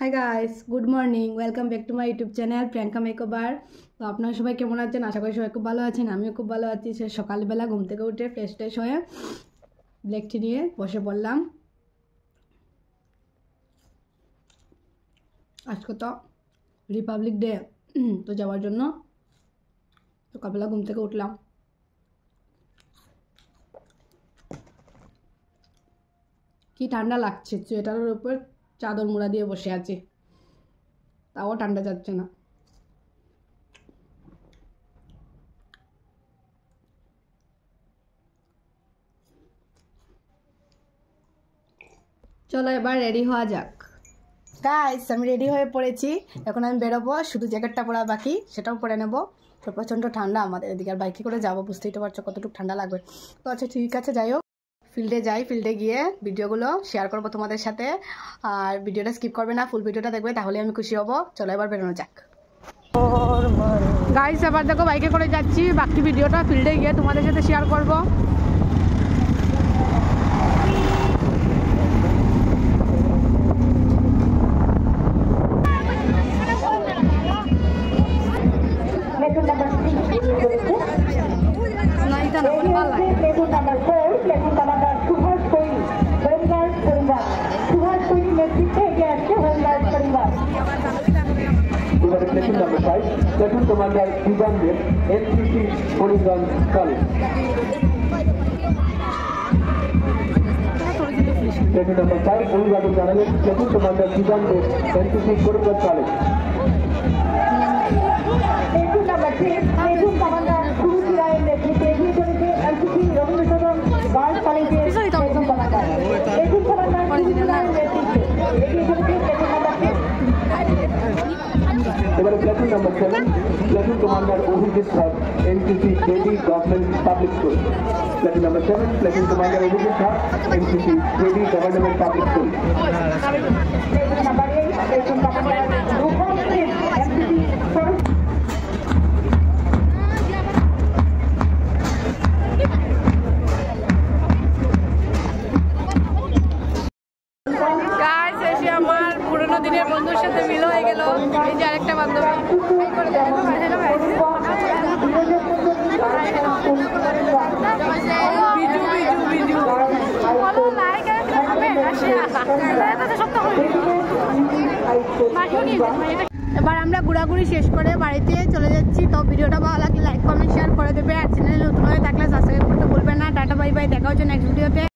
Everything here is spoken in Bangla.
Hi guys, good morning, welcome back to my YouTube channel Priyanka makeover. তো আপনারা সবাই কেমন আছেন? আশা করি সবাই খুব ভালো আছেন। আমিও খুব ভালো আছি। সে সকালবেলা ঘুম থেকে উঠে ফ্রেশ হয়ে ব্ল্যাক টি নিয়ে বসে পড়লাম। আজকে তো রিপাবলিক ডে, তো যাওয়ার জন্য সকালবেলা ঘুম থেকে উঠলাম। কি ঠান্ডা লাগছে, সোয়েটারের উপর চাদর মুড়া দিয়ে বসে আছি, তাও ঠান্ডা যাচ্ছে না। চলো এবার রেডি হওয়া যাক। গাইস, আমি রেডি হয়ে পড়েছি। এখন আমি বেরোবো, শুধু জ্যাকেটটা পরা বাকি, সেটাও পরে নেবো। তো প্রচণ্ড ঠান্ডা আমাদের এদিকে, আর বাইকে করে যাবো, বুঝতেই তো পারছো কতটুকু ঠান্ডা লাগবে। তো আচ্ছা ঠিক আছে, যাই হোক, ফিল্ডে যাই। ফিল্ডে গিয়ে ভিডিওগুলো শেয়ার করবো তোমাদের সাথে, আর ভিডিওটা স্কিপ করবে না, ফুল ভিডিওটা দেখবে, তাহলে আমি খুশি হব। চলো এবার বেরোনো যাক। গাইস, এবার দেখো বাইকে করে যাচ্ছি, বাকি ভিডিওটা ফিল্ডে গিয়ে তোমাদের সাথে শেয়ার করবো। Platoon number 5, Platoon Commander Dijandev, NCC Horizon College. Platoon number 5, Horizon College, Platoon Commander Dijandev, NCC Horizon College. Platoon number 6, Platoon Commander Suruchi Rai, NCC Robinson Girls College, Platoon Commander. Platoon Commander Suruchi Rai, Platoon number 7, Platoon Commander Ohijit Thar, NCC JD Government Public School. Platoon number 7, Platoon Commander Ohijit Thar, NCC JD Government Public School. Platoon number 8, Platoon Commander Rupam Singh, NCC Forest. পুরোনো দিনের বন্ধুর সাথে মিল হয়ে গেল। এই যে আরেকটা বান্ধবী, এবার আমরা ঘোরাঘুরি শেষ করে বাড়িতে চলে যাচ্ছি। তো ভিডিওটা ভালো লাগলে লাইক কমেন্ট শেয়ার করে দেবে, আর চ্যানেলে নতুন হয়ে থাকলে সাবস্ক্রাইব করতে ভুলবেন না। টাটা বাই বাই, দেখা হচ্ছে নেক্সট ভিডিওতে।